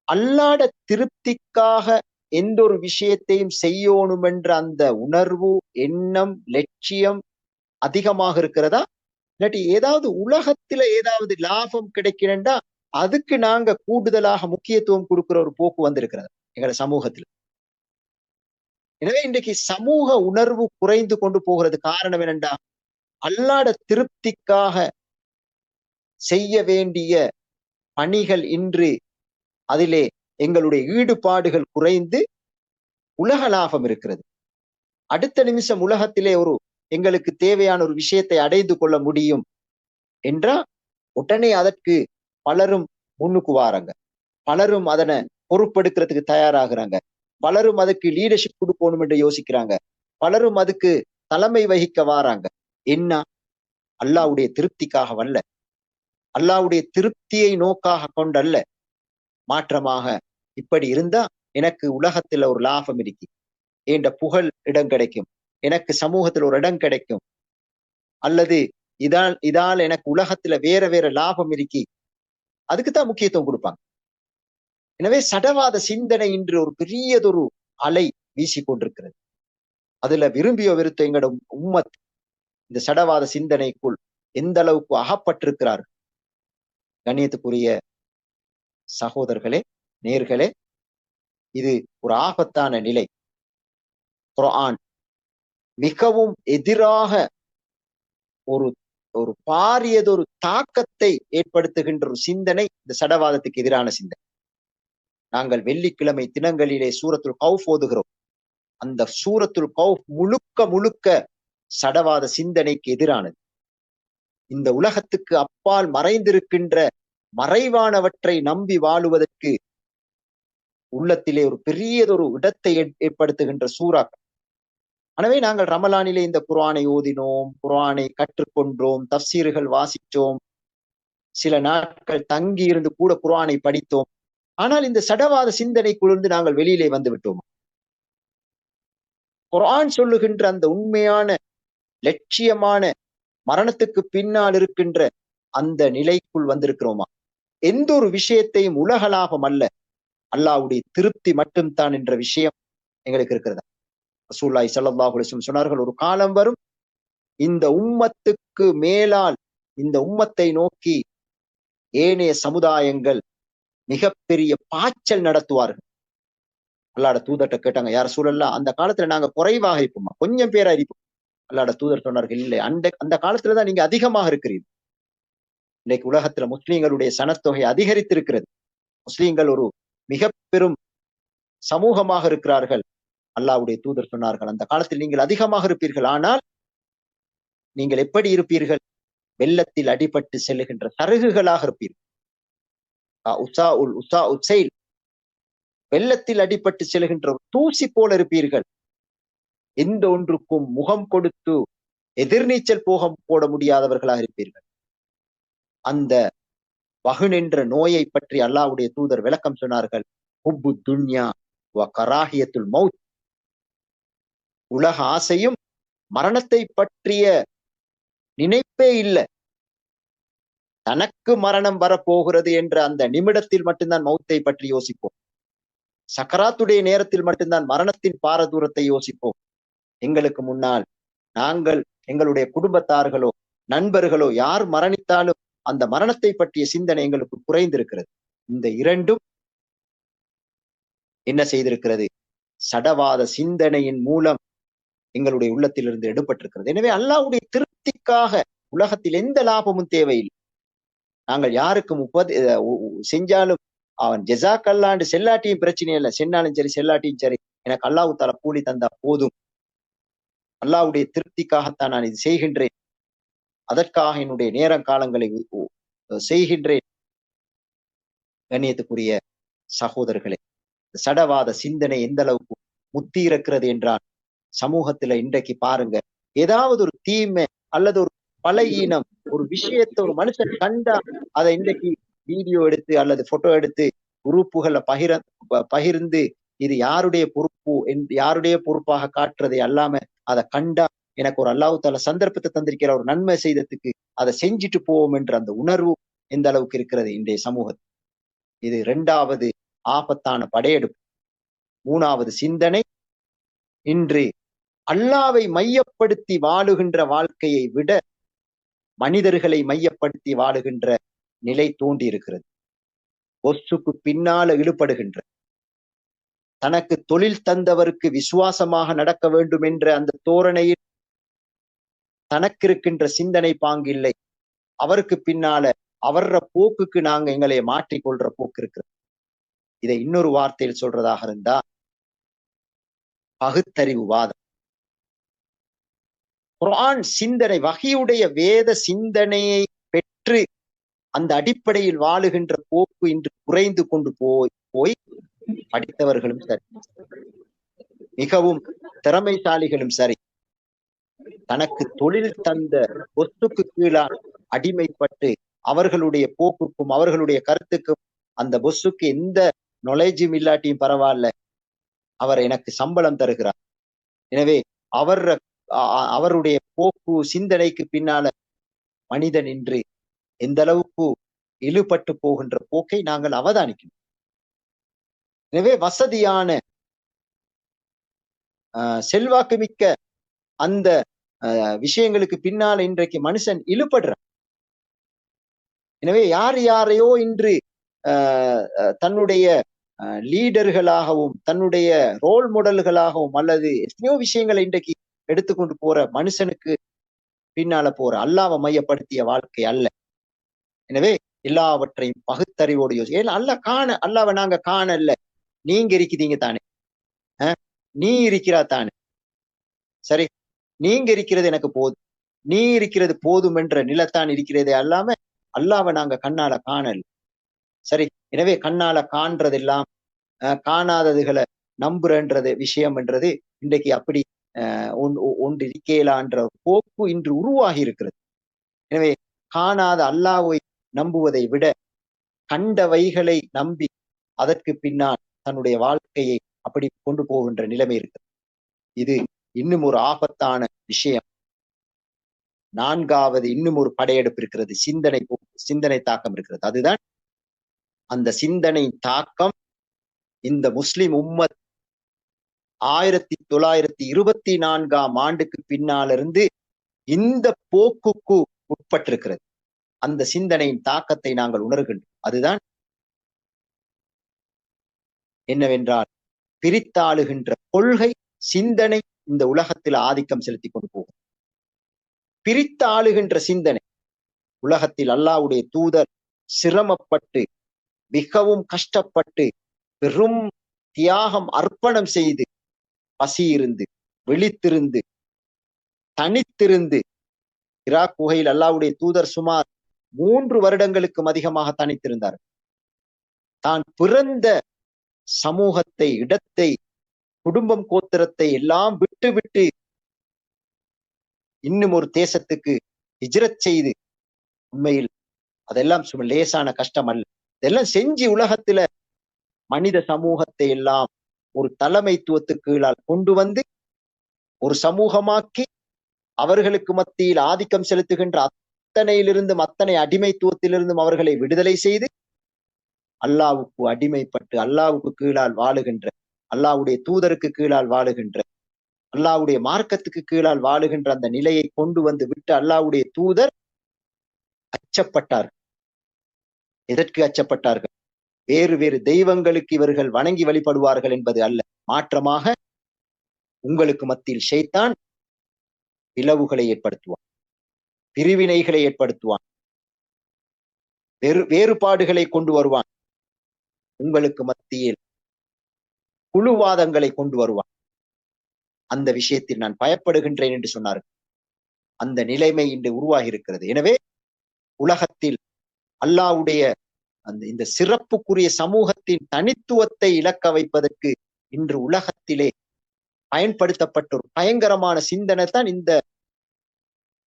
அல்லாட திருப்திக்காக எந்த ஒரு விஷயத்தையும் செய்யணும் என்ற அந்த உணர்வு, எண்ணம், லட்சியம் அதிகமாக இருக்கிறதா? இல்லாட்டி ஏதாவது உலகத்துல ஏதாவது லாபம் கிடைக்கிறண்டா அதுக்கு நாங்க கூடுதலாக முக்கியத்துவம் கொடுக்கிற ஒரு போக்கு வந்திருக்கிறது எங்களோட சமூகத்துல. எனவே இன்றைக்கு சமூக உணர்வு குறைந்து கொண்டு போகிறது. காரணம் என்னண்டா, அல்லாட திருப்திக்காக செய்ய வேண்டிய பணிகள் இன்று அதிலே எங்களுடைய ஈடுபாடுகள் குறைந்து உலக லாபம் இருக்கிறது. அடுத்த நிமிஷம் உலகத்திலே எங்களுக்கு தேவையான ஒரு விஷயத்தை அடைந்து கொள்ள முடியும் என்றா உடனே அதற்கு பலரும் முன்னுக்கு வாராங்க, பலரும் அதனை பொறுப்பெடுக்கிறதுக்கு தயாராகிறாங்க, பலரும் அதுக்கு லீடர்ஷிப் கொடுக்கணும் என்று யோசிக்கிறாங்க, பலரும் அதுக்கு தலைமை வகிக்க வாராங்க. என்ன? அல்லாஹ்வுடைய திருப்திக்காக வல்ல, அல்லாஹ்வுடைய திருப்தியை நோக்காக கொண்டல்ல. மாற்றமாக இப்படி இருந்தா எனக்கு உலகத்துல ஒரு லாபம் இருக்கு, என்ற புகழ் இடம் கிடைக்கும், எனக்கு சமூகத்தில் ஒரு இடம் கிடைக்கும், அல்லது இதால் எனக்கு உலகத்துல வேற வேற லாபம் இருக்கி, அதுக்குத்தான் முக்கியத்துவம் கொடுப்பாங்க. எனவே சடவாத சிந்தனை இன்று ஒரு பெரியதொரு அலை வீசிக்கொண்டிருக்கிறது. அதுல விரும்பியோ விருத்தோ எங்களோட உம்மத் இந்த சடவாத சிந்தனைக்குள் எந்த அளவுக்கு அகப்பட்டிருக்கிறார். கண்ணியத்துக்குரிய சகோதரர்களே, நேர்களே, இது ஒரு ஆபத்தான நிலை. குர்ஆன் மிகவும் எதிராக ஒரு ஒரு பாரியதொரு தாக்கத்தை ஏற்படுத்துகின்ற ஒரு சிந்தனை இந்த சடவாதத்துக்கு எதிரான சிந்தனை. நாங்கள் வெள்ளிக்கிழமை தினங்களிலே சூரத்துல் கௌஃப் ஓதுகிறோம். அந்த சூரத்துல் கௌஃப் முழுக்க முழுக்க சடவாத சிந்தனைக்கு எதிரானது. இந்த உலகத்துக்கு அப்பால் மறைந்திருக்கின்ற மறைவானவற்றை நம்பி வாழுவதற்கு உள்ளத்திலே ஒரு பெரியதொரு இடத்தை ஏற்படுத்துகின்ற சூறாக்கள். எனவே நாங்கள் ரமலானிலே இந்த குர்ஆனை ஓதினோம், குர்ஆனை கற்றுக்கொண்டோம், தஃப்சீர்கள் வாசித்தோம், சில நாட்கள் தங்கி இருந்து கூட குர்ஆனை படித்தோம். ஆனால் இந்த சடவாத சிந்தனைக்குள்ளிருந்து நாங்கள் வெளியிலே வந்து விட்டோம். குர்ஆன் சொல்லுகின்ற அந்த உண்மையான லட்சியமான மரணத்துக்கு பின்னால் இருக்கின்ற அந்த நிலைக்குள் வந்திருக்கிறோமா? எந்த ஒரு விஷயத்தையும் உலக லாபம் அல்ல, அல்லாஹ்வுடைய திருப்தி மட்டும்தான் என்ற விஷயம் எங்களுக்கு இருக்கிறதா? ரசூலுல்லாஹி ஸல்லல்லாஹு அலைஹி வஸல்லம் சொன்னார்கள், ஒரு காலம் வரும் இந்த உம்மத்துக்கு மேலால் இந்த உம்மத்தை நோக்கி ஏனைய சமுதாயங்கள் மிகப்பெரிய பாய்ச்சல் நடத்துவார்கள். அல்லாஹ்ட தூதர்கிட்ட கேட்டாங்க, யார் ரசூலல்லாஹ், அந்த காலத்துல நாங்க குறைவாக இருப்போமா, கொஞ்சம் பேரா இருப்போம்? அல்லாஹ்ட தூதர் சொன்னார்கள், இல்லை, அந்த காலத்துலதான் நீங்க அதிகமாக இருக்கிறீர்கள். இன்னைக்கு உலகத்துல முஸ்லீம்களுடைய சனத்தொகை அதிகரித்திருக்கிறது. முஸ்லீம்கள் ஒரு மிக பெரும் சமூகமாக இருக்கிறார்கள். அல்லாஹ்வுடைய தூதர் சொன்னார்கள், அந்த காலத்தில் நீங்கள் அதிகமாக இருப்பீர்கள், ஆனால் நீங்கள் எப்படி இருப்பீர்கள்? வெள்ளத்தில் அடிபட்டு செல்லுகின்ற சருகுகளாக இருப்பீர்கள். வெள்ளத்தில் அடிபட்டு செல்லுகின்ற ஒரு தூசி போல இருப்பீர்கள். எந்த ஒன்றுக்கும் முகம் கொடுத்து எதிர்நீச்சல் போட முடியாதவர்களாக இருப்பீர்கள். அந்த வஹன் என்ற நோயை பற்றி அல்லாஹ்வுடைய தூதர் விளக்கம் சொன்னார்கள், ஹுப்பு துன்யா வ கராஹியத்துல் மௌத். உலக ஆசையும் மரணத்தை பற்றிய நினைப்பே இல்லை. தனக்கு மரணம் வரப்போகிறது என்ற அந்த நிமிடத்தில் மட்டும்தான் மௌத்தை பற்றி யோசிப்போம். சக்கராத்துடைய நேரத்தில் மட்டும்தான் மரணத்தின் பாரதூரத்தை யோசிப்போம். எங்களுக்கு முன்னால் நாங்கள், எங்களுடைய குடும்பத்தார்களோ நண்பர்களோ யார் மரணித்தாலும் அந்த மரணத்தை பற்றிய சிந்தனை எங்களுக்கு குறைந்திருக்கிறது. இந்த இரண்டும் என்ன செய்திருக்கிறது? சடவாத சிந்தனையின் மூலம் எங்களுடைய உள்ளத்திலிருந்து எடுபட்டிருக்கிறது. எனவே அல்லாஹ்வுடைய திருப்திக்காக உலகத்தில் எந்த லாபமும் தேவையில்லை. நாங்கள் யாருக்கு செஞ்சாலும் அவன் ஜெசாக் அல்லாண்டு செல்லாட்டியும் பிரச்சனை இல்லை, சென்னாலும் சரி செல்லாட்டியும் சரி, எனக்கு அல்லாஹ் தஆலா கூலி தந்தா போதும், அல்லாஹ்வுடைய திருப்திக்காகத்தான் நான் இது செய்கின்றேன், அதற்காக என்னுடைய நேர காலங்களை செய்கின்றேன். கண்ணியத்துக்குரிய சகோதரர்களே, சடவாத சிந்தனை எந்த அளவுக்கு முத்தி இருக்கிறது என்றால், சமூகத்துல இன்றைக்கு பாருங்க, ஏதாவது ஒரு தீமை அல்லது ஒரு பலகீனம், ஒரு விஷயத்தை ஒரு மனுஷன் கண்டா அதை இன்றைக்கு வீடியோ எடுத்து அல்லது போட்டோ எடுத்து குரூப்புகளை பகிர்ந்து இது யாருடைய பொறுப்பு, யாருடைய பொறுப்பாக காட்டுறதை அல்லாம அதை கண்டா எனக்கு ஒரு அல்லாஹ் தஆலா சந்தர்ப்பத்தை தந்திருக்கிற ஒரு நன்மை செய்ததுக்கு அதை செஞ்சுட்டு போவோம் என்ற அந்த உணர்வு எந்த அளவுக்கு இருக்கிறது இன்றைய சமூகத்தில். இது இரண்டாவது ஆபத்தான படையெடுப்பு. மூணாவது சிந்தனை, இன்று அல்லாவை மையப்படுத்தி வாழுகின்ற வாழ்க்கையை விட மனிதர்களை மையப்படுத்தி வாழுகின்ற நிலை தோண்டி இருக்கிறது. ஒசுக்கு பின்னால இழுபடுகின்ற, தனக்கு தொழில் தந்தவருக்கு விசுவாசமாக நடக்க வேண்டும் என்ற அந்த தோரணையில் தனக்கு இருக்கின்ற சிந்தனை பாங்கில்லை. அவருக்கு பின்னால அவர்ற போக்குக்கு நாங்க எங்களை மாற்றிக்கொள்ற போக்கு இருக்கு. இதை இன்னொரு வார்த்தையில் சொல்றதாக இருந்தா பகுத்தறிவுவாதம். குர்ஆன் சிந்தனை, வஹியுடைய வேத சிந்தனையை பெற்று அந்த அடிப்படையில் வாழுகின்ற போக்கு இன்று குறைந்து கொண்டு போய் படித்தவர்களும் சரி, மிகவும் திறமைசாலிகளும் சரி, தனக்கு தொழில் தந்த ஒத்துக்கு கீழால் அடிமைப்பட்டு அவர்களுடைய போக்குக்கும் அவர்களுடைய கருத்துக்கும் அந்த பொஸ்ஸுக்கு எந்த நாலேஜும் இல்லாட்டியும் பரவாயில்ல, அவர் எனக்கு சம்பளம் தருகிறார், எனவே அவருடைய போக்கு சிந்தனைக்கு பின்னால மனிதன் இன்று எந்த அளவுக்கு இழுபட்டு போகின்ற போக்கை நாங்கள் அவதானிக்கணும். எனவே வசதியான செல்வாக்கு மிக்க அந்த விஷயங்களுக்கு பின்னால இன்றைக்கு மனுஷன் இழுபடுற. எனவே யார் யாரையோ இன்று தன்னுடைய லீடர்களாகவும் தன்னுடைய ரோல் மாடல்களாகவும் அல்லது எத்தனையோ விஷயங்களை இன்றைக்கு எடுத்துக்கொண்டு போற மனுஷனுக்கு பின்னால போற அல்லாஹ்வை மையப்படுத்திய வாழ்க்கை அல்ல. எனவே எல்லாவற்றையும் பகுத்தறிவோடு யோசி. ஏன்னா அல்லாஹ்வை நாங்க காணல, நீங்க இருக்கிறீங்க தானே, நீ இருக்கிறா தானே, சரி, நீங்க இருக்கிறது எனக்கு போதும், நீ இருக்கிறது போதும் என்ற நிலத்தான் இருக்கிறதே அல்லாம அல்லாஹ்வை நாங்க கண்ணால காணல. சரி, எனவே கண்ணால காண்றதெல்லாம் காணாததுகளை நம்புறன்றது விஷயம் என்றது இன்றைக்கு அப்படி ஒன்று இருக்கலான்ற போக்கு இன்று உருவாகி இருக்கிறது. எனவே காணாத அல்லாஹ்வை நம்புவதை விட கண்டவைகளை நம்பி அதற்கு பின்னால் தன்னுடைய வாழ்க்கையை அப்படி கொண்டு போகின்ற நிலைமை இருக்கிறது. இது இன்னும் ஒரு ஆபத்தான விஷயம். நான்காவது இன்னும் ஒரு படையெடுப்பு இருக்கிறது, சிந்தனை தாக்கம் இருக்கிறது. அதுதான் அந்த சிந்தனை தாக்கம் இந்த முஸ்லிம் உம்மத் 1924ஆம் ஆண்டுக்கு பின்னாலிருந்து இந்த போக்குக்கு உட்பட்டிருக்கிறது. அந்த சிந்தனையின் தாக்கத்தை நாங்கள் உணர்கின்றோம். அதுதான் என்னவென்றால், பிரித்தாளுகின்ற கொள்கை சிந்தனை இந்த உலகத்தில் ஆதிக்கம் செலுத்தி கொண்டு போகும். பிரித்தாளுகின்ற சிந்தனை உலகத்தில் அல்லாஹ்வுடைய தூதர் சிரமப்பட்டு மிகவும் கஷ்டப்பட்டு பெரும் தியாகம் அர்ப்பணம் செய்து பசி இருந்து விழித்திருந்து தனித்திருந்து இராக் குகையில் அல்லாஹ்வுடைய தூதர் சுமார் 3 வருடங்களுக்கும் அதிகமாக தனித்திருந்தார். தான் பிறந்த சமூகத்தை, இடத்தை, குடும்பம், கோத்திரத்தை எல்லாம் விட்டு இன்னும் ஒரு தேசத்துக்கு ஹிஜ்ரத் செய்து, உண்மையில் அதெல்லாம் சும்மா லேசான கஷ்டம் அல்ல. இதெல்லாம் செஞ்சு உலகத்துல மனித சமூகத்தை எல்லாம் ஒரு தலைமைத்துவத்துக்கு கீழால் கொண்டு வந்து ஒரு சமூகமாக்கி அவர்களுக்கு மத்தியில் ஆதிக்கம் செலுத்துகின்ற அத்தனையிலிருந்தும் அத்தனை அடிமைத்துவத்திலிருந்தும் அவர்களை விடுதலை செய்து அல்லாஹ்வுக்கு அடிமைப்பட்டு அல்லாஹ்வுக்கு கீழால் வாழுகின்ற, அல்லாஹ்வுடைய தூதருக்கு கீழால் வாழுகின்ற, அல்லாஹ்வுடைய மார்க்கத்துக்கு கீழால் வாழுகின்ற அந்த நிலையை கொண்டு வந்து விட்டு அல்லாஹ்வுடைய தூதர் அச்சப்பட்டார்கள். எதற்கு அச்சப்பட்டார்கள்? வேறு வேறு தெய்வங்களுக்கு இவர்கள் வணங்கி வழிபடுவார்கள் என்பது அல்ல, மாற்றமாக உங்களுக்கு மத்தியில் ஷைத்தான் பிளவுகளை ஏற்படுத்துவான், பிரிவினைகளை ஏற்படுத்துவான், வேறுபாடுகளை கொண்டு வருவான், உங்களுக்கு மத்தியில் குழுவாதங்களை கொண்டு வருவான். அந்த விஷயத்தில் நான் பயப்படுகின்றேன் என்று சொன்னார்கள். அந்த நிலைமை இன்று உருவாகி இருக்கிறது. எனவே உலகத்தில் அல்லாஹ்வுடைய இந்த சிறப்புக்குரிய சமூகத்தின் தனித்துவத்தை இழக்க வைப்பதற்கு இன்று உலகத்திலே பயன்படுத்தப்பட்ட ஒரு பயங்கரமான சிந்தனை தான் இந்த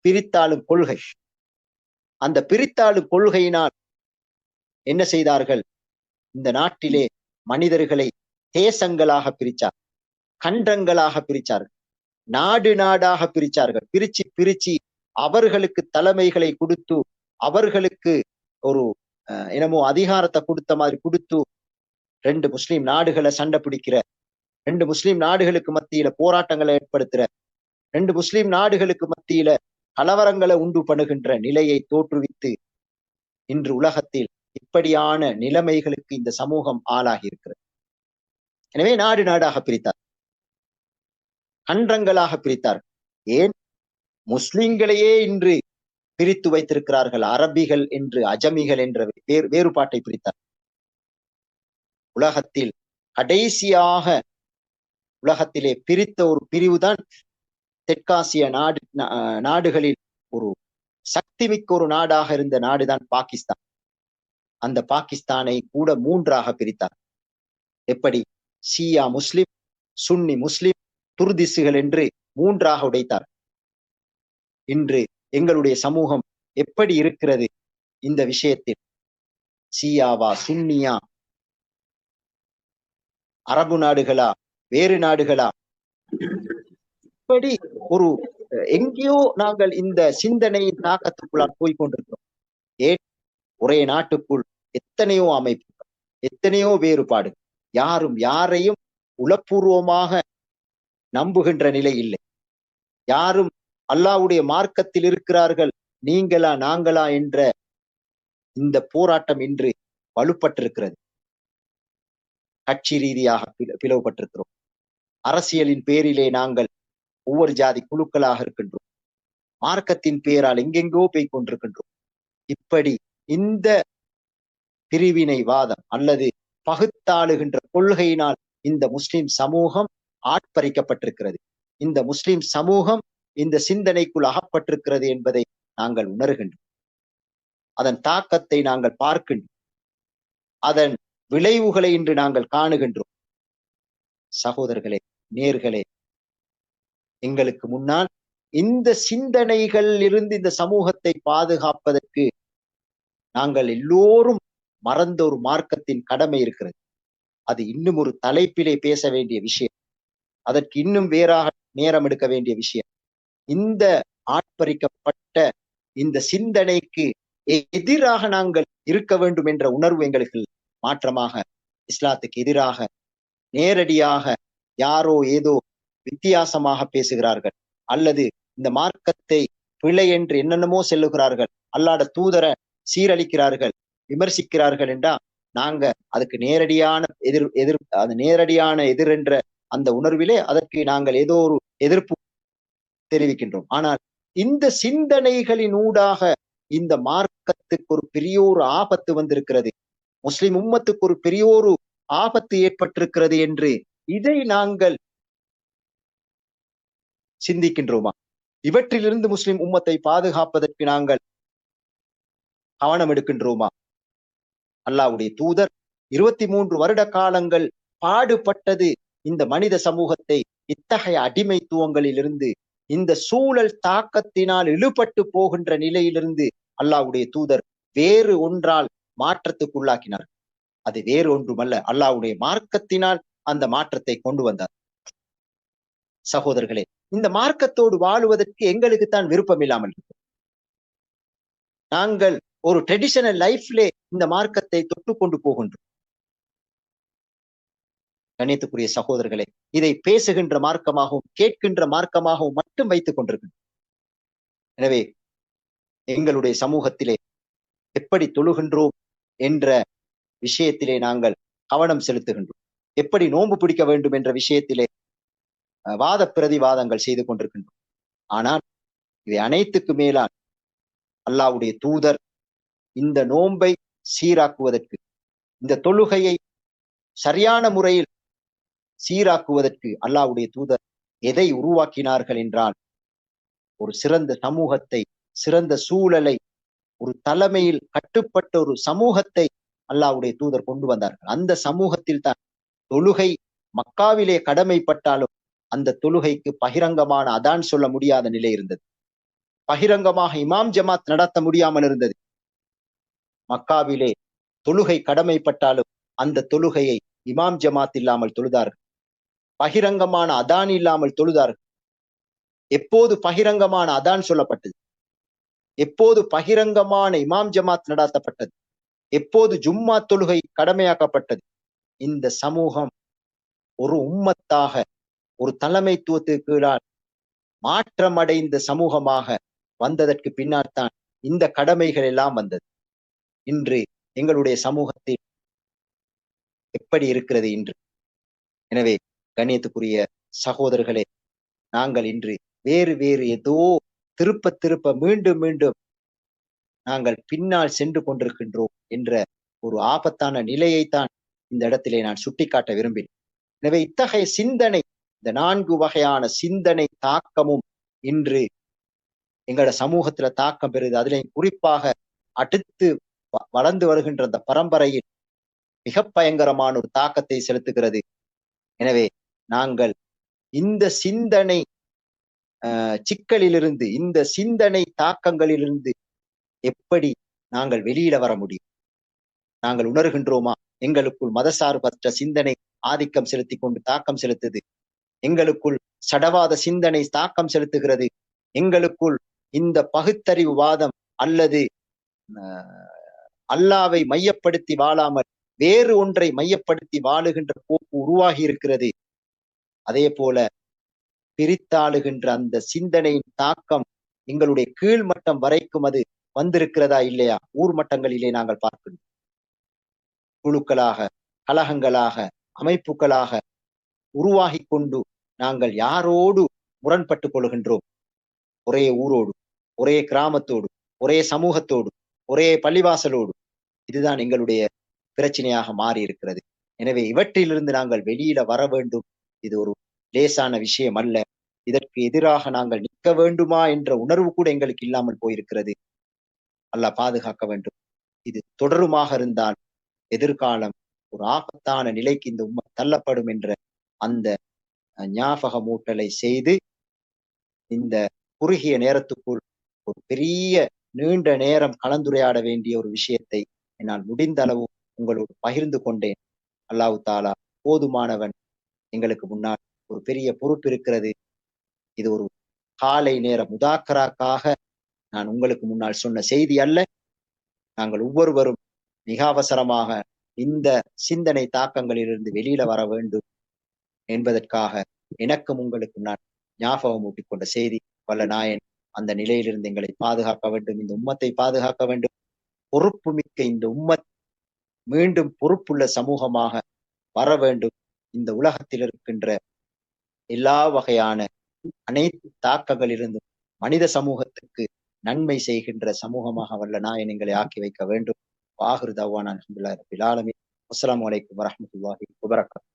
பிரித்தாளும் கொள்கை. அந்த பிரித்தாளும் கொள்கையினால் என்ன செய்தார்கள்? இந்த நாட்டிலே மனிதர்களை தேசங்களாக பிரிச்சார், கண்டங்களாக பிரிச்சார்கள், நாடாக பிரிச்சார்கள். பிரிச்சு அவர்களுக்கு தலைமைகளை கொடுத்து, அவர்களுக்கு ஒரு என்னமோ அதிகாரத்தை கொடுத்த மாதிரி கொடுத்து 2 முஸ்லிம் நாடுகளை சண்டை பிடிக்கிற, 2 முஸ்லிம் நாடுகளுக்கு மத்தியில போராட்டங்களை ஏற்படுத்துற, 2 முஸ்லிம் நாடுகளுக்கு மத்தியில கலவரங்களை உண்டு பண்ணுகின்ற நிலையை தோற்றுவித்து இன்று உலகத்தில் இப்படியான நிலைமைகளுக்கு இந்த சமூகம் ஆளாகி இருக்கிறது. எனவே நாடாக பிரித்தார், கண்டங்களாக பிரித்தார். ஏன்? முஸ்லிம்களையே இன்று பிரித்து வைத்திருக்கிறார்கள். அரபிகள் என்று அஜமிகள் என்ற வேறுபாட்டை பிரித்தார். உலகத்தில் கடைசியாக உலகத்திலே பிரித்த ஒரு பிரிவுதான் தெற்காசிய நாடுகளில் ஒரு சக்தி மிக்க ஒரு நாடாக இருந்த நாடுதான் பாகிஸ்தான். அந்த பாகிஸ்தானை கூட 3ஆக பிரித்தார். எப்படி? ஷியா முஸ்லிம், சுன்னி முஸ்லிம், துர்திசுகள் என்று 3ஆக உடைத்தார். இன்று எங்களுடைய சமூகம் எப்படி இருக்கிறது இந்த விஷயத்தில்? ஷியாவா, சுன்னியா, அரபு நாடுகளா, வேறு நாடுகளா? இப்படி ஒரு எங்கேயோ நாங்கள் இந்த சிந்தனையின் தாக்கத்துக்குள்ளால் போய்கொண்டிருக்கிறோம். ஏன்? ஒரே நாட்டுக்குள் எத்தனையோ அமைப்புகள், எத்தனையோ வேறுபாடு, யாரும் யாரையும் உளப்பூர்வமாக நம்புகின்ற நிலை இல்லை. யாரும் அல்லாஹ்வுடைய மார்க்கத்தில் இருக்கிறார்கள், நீங்களா நாங்களா என்ற இந்த போராட்டம் இன்று வலுப்பட்டிருக்கிறது. கட்சி ரீதியாக பிளவுபட்டிருக்கிறோம். அரசியலின் பேரிலே நாங்கள் ஒவ்வொரு ஜாதி குழுக்களாக இருக்கின்றோம். மார்க்கத்தின் பேரால் எங்கெங்கோ போய் கொண்டிருக்கின்றோம். இப்படி இந்த பிரிவினைவாதம் அல்லது பகுத்தாளுகின்ற கொள்கையினால் இந்த முஸ்லிம் சமூகம் ஆட்பறிக்கப்பட்டிருக்கிறது. இந்த முஸ்லிம் சமூகம் இந்த சிந்தனைக்குள் அகப்பட்டிருக்கிறது என்பதை நாங்கள் உணர்கின்றோம். அதன் தாக்கத்தை நாங்கள் பார்க்கின்றோம். அதன் விளைவுகளை இன்று நாங்கள் காணுகின்றோம். சகோதரர்களே, நேர்களே, எங்களுக்கு முன்னால் இந்த சிந்தனைகளில் இருந்து இந்த சமூகத்தை பாதுகாப்பதற்கு நாங்கள் எல்லோரும் மறந்த ஒரு மார்க்கத்தின் கடமை இருக்கிறது. அது இன்னும் ஒரு தலைப்பிலே பேச வேண்டிய விஷயம். அதற்கு இன்னும் வேறாக நேரம் எடுக்க வேண்டிய விஷயம். இந்த ஆட்பறிக்கப்பட்ட இந்த சிந்தனைக்கு எதிராக நாங்கள் இருக்க வேண்டும் என்ற உணர்வு எங்களுக்கு மாற்றமாக இஸ்லாத்துக்கு எதிராக நேரடியாக யாரோ ஏதோ வித்தியாசமாக பேசுகிறார்கள், அல்லது இந்த மார்க்கத்தை பிழை என்று என்னென்னமோ செல்லுகிறார்கள், அல்லாஹ்வுடைய தூதரை சீரழிக்கிறார்கள், விமர்சிக்கிறார்கள் என்றா நாங்க அதுக்கு நேரடியான எதிர் என்ற அந்த உணர்விலே அதற்கு நாங்கள் ஏதோ ஒரு எதிர்ப்பு தெரிவிக்கின்றோம். ஆனால் இந்த சிந்தனைகளின் ஊடாக இந்த மார்க்கத்துக்கு ஒரு பெரிய ஒரு ஆபத்து வந்திருக்கிறது, முஸ்லிம் உம்மத்துக்கு ஒரு பெரிய ஒரு ஆபத்து ஏற்பட்டிருக்கிறது என்று இதை நாங்கள் சிந்திக்கின்றோமா? இவற்றிலிருந்து முஸ்லிம் உம்மத்தை பாதுகாப்பதற்கு நாங்கள் கவனம் எடுக்கின்றோமா? அல்லாஹ்வுடைய தூதர் 23 வருட காலங்கள் பாடுபட்டது இந்த மனித சமூகத்தை இத்தகைய அடிமைத்துவங்களிலிருந்து, இந்த சூழல் தாக்கத்தினால் இழுபட்டு போகின்ற நிலையிலிருந்து அல்லாஹ்வுடைய தூதர் வேறு ஒன்றால் மாற்றத்துக்குள்ளாக்கினார். அது வேறு ஒன்றுமல்ல, அல்லாஹ்வுடைய மார்க்கத்தினால் அந்த மாற்றத்தை கொண்டு வந்தார். சகோதரர்களே, இந்த மார்க்கத்தோடு வாழுவதற்கு எங்களுக்கு தான் விருப்பம் இல்லாமல் இருக்கு. நாங்கள் ஒரு ட்ரெடிஷனல் லைஃப்லே இந்த மார்க்கத்தை தொட்டு கொண்டு போகின்றோம். கண்ணியத்துக்குரிய சகோதரர்களே, இதை பேசுகின்ற மார்க்கமாகவும் கேட்கின்ற மார்க்கமாகவும் மட்டும் வைத்துக் கொண்டிருக்கின்றோம். எனவே எங்களுடைய சமூகத்திலே எப்படி தொழுகின்றோம் என்ற விஷயத்திலே நாங்கள் கவனம் செலுத்துகின்றோம். எப்படி நோன்பு பிடிக்க வேண்டும் என்ற விஷயத்திலே வாத பிரதிவாதங்கள் செய்து கொண்டிருக்கின்றோம். ஆனால் இவை அனைத்துக்கு மேலால் அல்லாஹ்வுடைய தூதர் இந்த நோன்பை சீராக்குவதற்கு, இந்த தொழுகையை சரியான முறையில் சீராக்குவதற்கு அல்லாஹ்வுடைய தூதர் எதை உருவாக்கினார்கள் என்றால், ஒரு சிறந்த சமூகத்தை, சிறந்த சூழலை, ஒரு தலைமையில் கட்டுப்பட்ட ஒரு சமூகத்தை அல்லாஹ்வுடைய தூதர் கொண்டு வந்தார்கள். அந்த சமூகத்தில் தான் தொழுகை மக்காவிலே கடமைப்பட்டாலும் அந்த தொழுகைக்கு பகிரங்கமான அதான் சொல்ல முடியாத நிலை இருந்தது. பகிரங்கமாக இமாம் ஜமாத் நடத்த முடியாமல் இருந்தது. மக்காவிலே தொழுகை கடமைப்பட்டாலும் அந்த தொழுகையை இமாம் ஜமாத் இல்லாமல் தொழுதார்கள். பகிரங்கமான அதான் இல்லாமல் தொழுதார்கள். எப்போது பகிரங்கமான அதான் சொல்லப்பட்டது? எப்போது பகிரங்கமான இமாம் ஜமாத் நடத்தப்பட்டது? எப்போது ஜும்மா தொழுகை கடமையாக்கப்பட்டது? இந்த சமூகம் ஒரு உம்மத்தாக, ஒரு தலைமைத்துவத்துக்கு கீழால் மாற்றமடைந்த சமூகமாக வந்ததற்கு பின்னால் தான் இந்த கடமைகள் எல்லாம் வந்தது. இன்று எங்களுடைய சமூகத்தில் எப்படி இருக்கிறது இன்று? எனவே கண்ணியத்துக்குரிய சகோதரர்களே, நாங்கள் இன்று வேறு வேறு ஏதோ திருப்ப மீண்டும் நாங்கள் பின்னால் சென்று கொண்டிருக்கின்றோம் என்ற ஒரு ஆபத்தான நிலையைத்தான் இந்த இடத்திலே நான் சுட்டிக்காட்ட விரும்பினேன். எனவே இத்தகைய சிந்தனை, இந்த 4 வகையான சிந்தனை தாக்கமும் இன்று எங்களோட சமூகத்துல தாக்கம் பெறுது. அதிலையும் குறிப்பாக அடுத்து வளர்ந்து வருகின்ற அந்த பரம்பரையில் மிக பயங்கரமான ஒரு தாக்கத்தை செலுத்துகிறது. எனவே நாங்கள் இந்த சிந்தனை சிக்கலிலிருந்து, இந்த சிந்தனை தாக்கங்களிலிருந்து எப்படி நாங்கள் வெளியில வர முடியும்? நாங்கள் உணர்கின்றோமா? எங்களுக்குள் மதசார்பற்ற சிந்தனை ஆதிக்கம் செலுத்தி கொண்டு தாக்கம் செலுத்துது. எங்களுக்குள் சடவாத சிந்தனை தாக்கம் செலுத்துகிறது. எங்களுக்குள் இந்த பகுத்தறிவு வாதம் அல்லது அல்லாவை மையப்படுத்தி வாழாமல் வேறு ஒன்றை மையப்படுத்தி வாழுகின்ற போக்கு உருவாகி இருக்கிறது. அதே போல பிரித்தாளுகின்ற அந்த சிந்தனையின் தாக்கம் எங்களுடைய கீழ்மட்டம் வரைக்கும் அது வந்திருக்கிறதா இல்லையா? ஊர் மட்டங்களிலே நாங்கள் பார்க்கின்றோம். குழுக்களாக, கலகங்களாக, அமைப்புகளாக உருவாகி கொண்டு நாங்கள் யாரோடு முரண்பட்டுக் கொள்கின்றோம்? ஒரே ஊரோடு, ஒரே கிராமத்தோடு, ஒரே சமூகத்தோடு, ஒரே பள்ளிவாசலோடு. இதுதான் எங்களுடைய பிரச்சனையாக மாறி இருக்கிறது. எனவே இவற்றிலிருந்து நாங்கள் வெளியில வர வேண்டும். இது ஒரு லேசான விஷயம் அல்ல. இதற்கு எதிராக நாங்கள் நிற்க வேண்டுமா என்ற உணர்வு கூட எங்களுக்கு இல்லாமல் போயிருக்கிறது. அல்லாஹ் பாதுகாக்க வேண்டும். இது தொடருமாக இருந்தால் எதிர்காலம் ஒரு ஆபத்தான நிலைக்கு இந்த உம்மை தள்ளப்படும் என்ற அந்த ஞாபகமூட்டலை செய்து இந்த குறுகிய நேரத்துக்குள் ஒரு பெரிய நீண்ட நேரம் கலந்துரையாட வேண்டிய ஒரு விஷயத்தை என்னால் முடிந்த அளவு உங்களோடு பகிர்ந்து கொண்டேன். அல்லாஹ் தாலா போதுமானவன். எங்களுக்கு முன்னால் ஒரு பெரிய பொறுப்பு இருக்கிறது. இது ஒரு காலை நேர முதாக்கராக்காக நான் உங்களுக்கு முன்னால் சொன்ன செய்தி அல்ல. நாங்கள் ஒவ்வொருவரும் மிக அவசரமாக இந்த சிந்தனை தாக்கங்களிலிருந்து வெளியில வர வேண்டும் என்பதற்காக எனக்கும் உங்களுக்கு நான் ஞாபகம் ஊட்டிக் கொண்ட செய்தி. வல்ல நாயன் அந்த நிலையிலிருந்து எங்களை பாதுகாக்க வேண்டும், இந்த உம்மத்தை பாதுகாக்க வேண்டும். பொறுப்பு மிக்க இந்த உம்மத் மீண்டும் பொறுப்புள்ள சமூகமாக வர வேண்டும். இந்த உலகத்தில் இருக்கின்ற எல்லா வகையான அனைத்து தாக்கங்களிலிருந்தும் மனித சமூகத்துக்கு நன்மை செய்கின்ற சமூகமாக வல்ல நாயன் எங்களை ஆக்கி வைக்க வேண்டும். வாஹிரு தவானா அல்ஹம்துலில்லாஹி ரப்பில் ஆலமீன். அஸ்ஸலாமு அலைக்கும் வரஹ்மத்துல்லாஹி வபரகாத்துஹு.